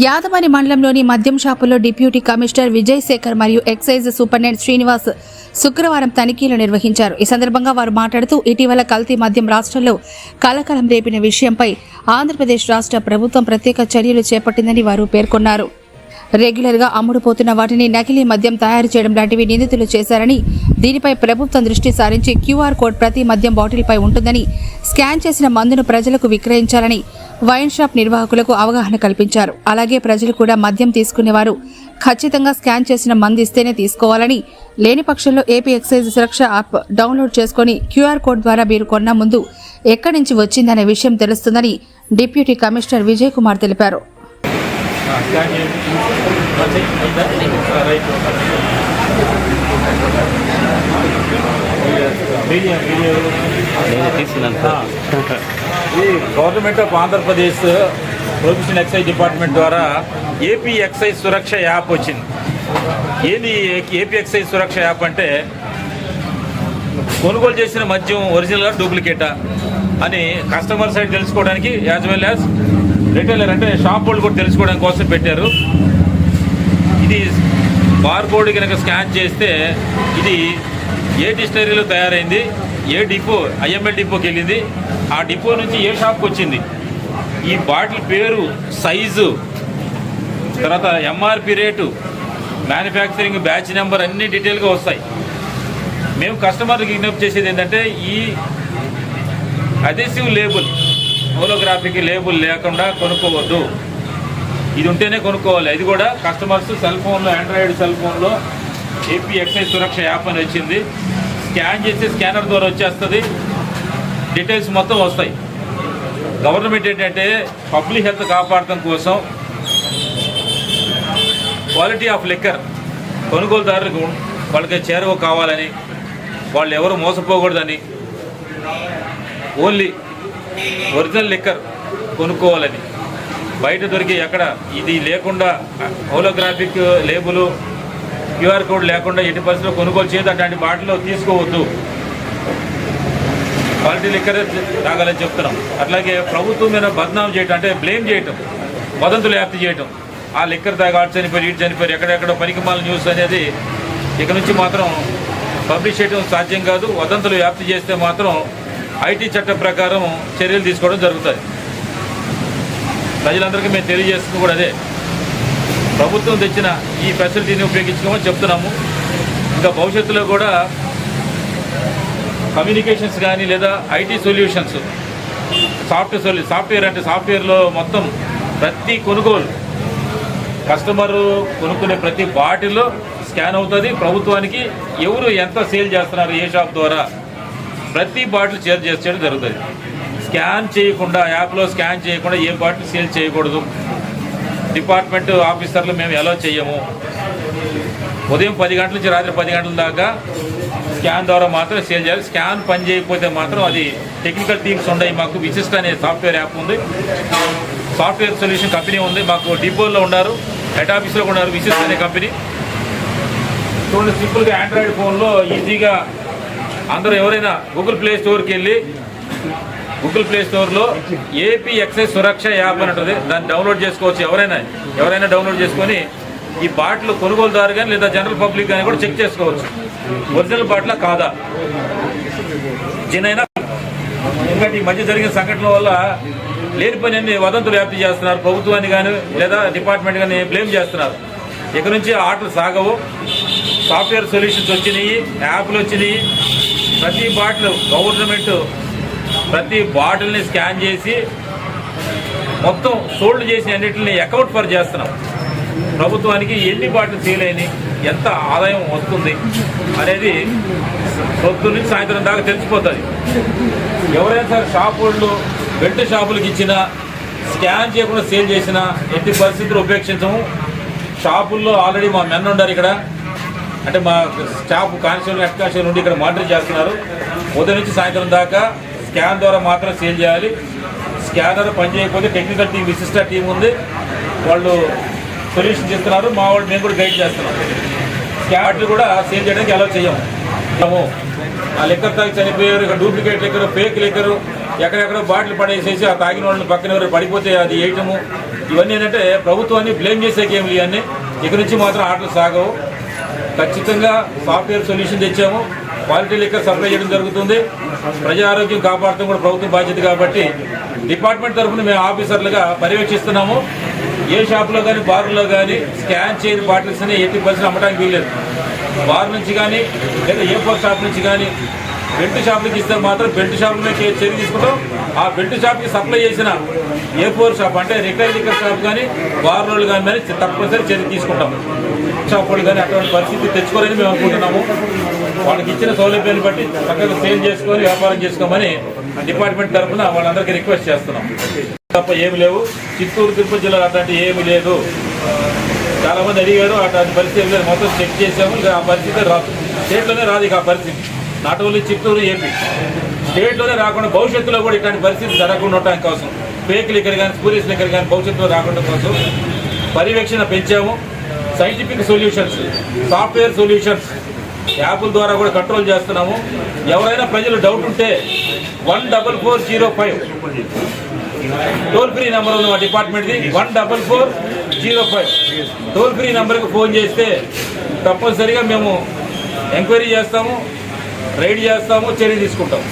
యాదమరి మండలంలోని మద్యం షాపుల్లో డిప్యూటీ కమిషనర్ విజయ్ శేఖర్ మరియు ఎక్సైజ్ సూపరింటెండెంట్ శ్రీనివాస్ శుక్రవారం తనిఖీలు నిర్వహించారు. ఈ సందర్భంగా వారు మాట్లాడుతూ ఇటీవల కల్తీ మద్యం రాష్ట్రంలో కలకలం రేపిన విషయంపై ఆంధ్రప్రదేశ్ రాష్ట్ర ప్రభుత్వం ప్రత్యేక చర్యలు చేపట్టిందని వారు పేర్కొన్నారు. రెగ్యులర్గా అమ్ముడుపోతున్న వాటిని నకిలీ మద్యం తయారు చేయడం లాంటివి నిందితులు చేశారని, దీనిపై ప్రభుత్వం దృష్టి సారించి క్యూఆర్ కోడ్ ప్రతి మద్యం బాటిల్పై ఉంటుందని, స్కాన్ చేసిన మందును ప్రజలకు విక్రయించాలని వైన్ షాప్ నిర్వాహకులకు అవగాహన కల్పించారు. అలాగే ప్రజలు కూడా మద్యం తీసుకునేవారు ఖచ్చితంగా స్కాన్ చేసిన మందు ఇస్తేనే తీసుకోవాలని, లేని పక్షంలో AP excise Suraksha app download చేసుకుని క్యూఆర్ కోడ్ ద్వారా మీరు కొన్న ముందు ఎక్కడి నుంచి వచ్చిందనే విషయం తెలుస్తుందని డిప్యూటీ కమిషనర్ విజయ్ కుమార్ తెలిపారు. ఈ government of Andhra Pradesh provision excise department ద్వారా ఏపీ ఎక్సైజ్ సురక్ష యాప్ వచ్చింది. ఏంది ఏపీ ఎక్సైజ్ సురక్ష యాప్ అంటే, కొనుగోలు చేసిన మద్యం ఒరిజినల్గా డూప్లికేటా అని కస్టమర్ సైడ్ తెలుసుకోవడానికి, యాజ్ వెల్ యాజ్ రిటైలర్ అంటే షాప్ వాళ్ళు కూడా తెలుసుకోవడానికి కోసం పెట్టారు. ఇది బార్ కోడ్ కనుక స్కాన్ చేస్తే ఇది ఏ డిస్టరీలో తయారైంది, ఏ డిపో ఐఎంఎల్ డిపోకి వెళ్ళింది, ఆ డిపో నుంచి ఏ షాప్కి వచ్చింది, ఈ బాటిల్ పేరు, సైజు, తర్వాత MRP rate, manufacturing batch number అన్నీ డీటెయిల్గా వస్తాయి. మేము కస్టమర్కి విజ్ఞప్తి చేసేది ఏంటంటే, ఈ అదెసివ్ లేబుల్, హోలోగ్రాఫిక్ లేబుల్ లేకుండా కొనుక్కోవద్దు. ఇది ఉంటేనే కొనుక్కోవాలి. అది కూడా కస్టమర్స్ సెల్ ఫోన్లో, ఆండ్రాయిడ్ సెల్ ఫోన్లో ఏపీ ఎక్సైజ్ సురక్ష యాప్ అని వచ్చింది. స్కాన్ చేసి స్కానర్ ద్వారా వచ్చేస్తుంది, డీటెయిల్స్ మొత్తం వస్తాయి. గవర్నమెంట్ ఏంటంటే పబ్లిక్ హెల్త్ కాపాడటం కోసం క్వాలిటీ ఆఫ్ లిక్కర్ కొనుగోలుదారులకు వాళ్ళకి చేరువ కావాలని, వాళ్ళు ఎవరు మోసపోకూడదని, ఓన్లీ ఒరిజినల్ లిక్కర్ కొనుక్కోవాలని, బయట దొరికి ఎక్కడ ఇది లేకుండా హోలోగ్రాఫిక్ లేబులు, క్యూఆర్ కోడ్ లేకుండా ఎట్టి పరిస్థితుల్లో కొనుగోలు చేయదు. అట్లాంటి బాటిల్లో తీసుకోవద్దు, క్వాలిటీ లిక్కరే తాగాలని చెప్తున్నాం. అట్లాగే ప్రభుత్వం మీద బద్నాం చేయటం అంటే బ్లేమ్ చేయటం, వదంతులు వ్యాప్తి చేయటం, ఆ లిక్కర్ తాగాడు చనిపోయి, ఇటు చనిపోయి, ఎక్కడెక్కడో పనికిమాల న్యూస్ అనేది ఇక నుంచి మాత్రం పబ్లిష్ చేయడం సాధ్యం కాదు. వదంతులు వ్యాప్తి చేస్తే మాత్రం ఐటీ చట్టం ప్రకారం చర్యలు తీసుకోవడం జరుగుతుంది. ప్రజలందరికీ మేము తెలియజేస్తుంది కూడా అదే, ప్రభుత్వం తెచ్చిన ఈ ఫెసిలిటీని ఉపయోగించుకోమని చెప్తున్నాము. ఇంకా భవిష్యత్తులో కూడా కమ్యూనికేషన్స్ కానీ లేదా ఐటీ సొల్యూషన్స్, సాఫ్ట్వేర్ అంటే సాఫ్ట్వేర్లో మొత్తం ప్రతి కొనుగోలు, కస్టమరు కొనుక్కునే ప్రతి బాటిల్లో స్కాన్ అవుతుంది. ప్రభుత్వానికి ఎవరు ఎంత సేల్ చేస్తున్నారు, ఏ షాప్ ద్వారా ప్రతి బాటిల్ చేయడం జరుగుతుంది. స్కాన్ చేయకుండా, యాప్లో స్కాన్ చేయకుండా ఏ బాటిల్ సేల్ చేయకూడదు. డిపార్ట్మెంట్ ఆఫీసర్లు మేము ఎలా చేయము. ఉదయం 10 గంటల నుంచి రాత్రి 10 గంటల దాకా స్కాన్ ద్వారా మాత్రం సేల్ చేయాలి. స్కాన్ పని చేయకపోతే మాత్రం అది టెక్నికల్ టీమ్స్ ఉన్నాయి. మాకు విశిష్ట అనే సాఫ్ట్వేర్ యాప్ ఉంది, సాఫ్ట్వేర్ సొల్యూషన్ కంపెనీ ఉంది. మాకు డిపోల్లో ఉన్నారు, హెడ్ ఆఫీస్లో ఉన్నారు విశిష్ట అనే కంపెనీ. చూడండి, సింపుల్గా ఆండ్రాయిడ్ ఫోన్లో ఈజీగా అందరూ ఎవరైనా గూగుల్ ప్లే స్టోర్కి వెళ్ళి, గూగుల్ ప్లే స్టోర్లో ఏపీ ఎక్సైజ్ సురక్ష యాప్ అని ఉంటుంది, దాన్ని డౌన్లోడ్ చేసుకోవచ్చు. ఎవరైనా డౌన్లోడ్ చేసుకొని ఈ బాటిల్ కొనుగోలుదారు కానీ లేదా జనరల్ పబ్లిక్ కానీ కూడా చెక్ చేసుకోవచ్చు, ఒరిజినల్ బాటిల్ కాదా జినైనా. ఎందుకంటే ఈ మధ్య జరిగిన సంఘటనల వల్ల లేని పని అన్ని వదంతులు వ్యాప్తి చేస్తున్నారు. ప్రభుత్వాన్ని కానీ లేదా డిపార్ట్మెంట్ కానీ బ్లేమ్ చేస్తున్నారు. ఇక నుంచి ఆటలు సాగవు. సాఫ్ట్వేర్ సొల్యూషన్స్ వచ్చినాయి, యాప్లు వచ్చినాయి. ప్రతి బాటిల్ గవర్నమెంట్ ప్రతి బాటిల్ని స్కాన్ చేసి మొత్తం సోల్డ్ చేసి అన్నింటిని అకౌంట్ ఫర్ చేస్తున్నాం. ప్రభుత్వానికి ఎన్ని బాటిల్ సేల్ అయినాయి, ఎంత ఆదాయం వస్తుంది అనేది పొద్దున్న నుంచి సాయంత్రం దాకా తెలిసిపోతుంది. ఎవరైనా సరే షాప్ వాళ్ళు బెల్ట్ షాపులకు ఇచ్చినా, స్కాన్ చేయకుండా సేల్ చేసినా ఎట్టి పరిస్థితులు ఉపేక్షించము. షాపుల్లో ఆల్రెడీ మా మెన్ ఉన్నారు ఇక్కడ, అంటే మా స్టాఫ్ కానిస్టేబుల్, హెడ్ కానిస్టేబుల్ నుండి ఇక్కడ మానిటర్ చేస్తున్నారు. ఉదయం నుంచి సాయంత్రం దాకా స్కాన్ ద్వారా మాత్రం సేల్ చేయాలి. స్కానర్ పనిచేయకపోతే టెక్నికల్ టీం, విశిష్ట టీం ఉంది, వాళ్ళు సొల్యూషన్ చేస్తున్నారు. మా వాళ్ళు మేము కూడా గైడ్ చేస్తున్నాం. స్కానర్లు కూడా సేల్ చేయడానికి అలౌ చేయము. ఆ లిక్కర్ తాగి చనిపోయారు, ఇక్కడ డూప్లికేట్ లిక్కరు, ఫేక్ లిక్కరు, ఎక్కడెక్కడో బాటిల్ పడేసేసి ఆ తాగిన వాళ్ళని పక్కన ఎవరు పడిపోతే అది వేయటము, ఇవన్నీ ఏంటంటే ప్రభుత్వాన్ని బ్లేమ్ చేసేకేమి ఇవన్నీ. ఇక నుంచి మాత్రం ఆటలు సాగవు. ఖచ్చితంగా సాఫ్ట్వేర్ సొల్యూషన్ తెచ్చాము. క్వాలిటీ లిక్కర్ సప్లై చేయడం జరుగుతుంది. ప్రజా ఆరోగ్యం కాపాడటం కూడా ప్రభుత్వం బాధ్యత కాబట్టి డిపార్ట్మెంట్ తరఫున మేము ఆఫీసర్లుగా పర్యవేక్షిస్తున్నాము. ఏ షాపులో కానీ బార్లో కానీ స్కాన్ చేయని బాటిల్స్ అని 80% అమ్మడానికి వీల్లేదు. బార్ నుంచి కానీ లేదా A4 షాప్ నుంచి కానీ బెల్ట్ షాపులకి ఇస్తే మాత్రం బెల్ట్ షాపుల మీద చర్య తీసుకుంటాం. ఆ బెల్ట్ షాప్కి సప్లై చేసిన A4 షాప్ అంటే రిటైల్ లిక్కర్ షాప్ కానీ బార్ రోడ్లు కానీ తప్పనిసరి చర్య తీసుకుంటాం. షాప్ వాళ్ళు కానీ అటువంటి పరిస్థితి తెచ్చుకోవాలని మేము అనుకుంటున్నాము. వాళ్ళకి ఇచ్చిన సౌలభ్యాన్ని బట్టి చక్కగా సేల్ చేసుకొని వ్యాపారం చేసుకోమని డిపార్ట్మెంట్ తరఫున వాళ్ళందరికీ రిక్వెస్ట్ చేస్తున్నాం. తప్ప ఏమి లేవు. చిత్తూరు తిరుపతి జిల్లాలో అట్లాంటి ఏమి లేదు. చాలామంది అడిగారు, అట్లాంటి పరిస్థితి లేదు. మొత్తం చెక్ చేసాము. ఇక ఆ పరిస్థితి రాదు, స్టేట్లోనే రాదు. ఇక ఆ పరిస్థితి నాట్ ఓన్లీ చిత్తూరు, ఏపీ స్టేట్లోనే రాకుండా భవిష్యత్తులో కూడా ఇట్లాంటి పరిస్థితి జరగకుండా ఉండడానికి కోసం ఫేక్ లిక్కర్ కానీ స్పూరియస్ లిక్కర్ కానీ భవిష్యత్తులో రాకుండా కోసం పర్యవేక్షణ పెంచాము. సైంటిఫిక్ సొల్యూషన్స్, సాఫ్ట్వేర్ సొల్యూషన్స్ యాప్ల ద్వారా కూడా కంట్రోల్ చేస్తున్నాము. ఎవరైనా ప్రజలు డౌట్ ఉంటే 14405 టోల్ ఫ్రీ నెంబర్ ఉంది మా డిపార్ట్మెంట్ది. 14405 టోల్ ఫ్రీ నెంబర్కి ఫోన్ చేస్తే తప్పనిసరిగా మేము ఎంక్వైరీ చేస్తాము, రైడ్ చేస్తాము, చర్య తీసుకుంటాము.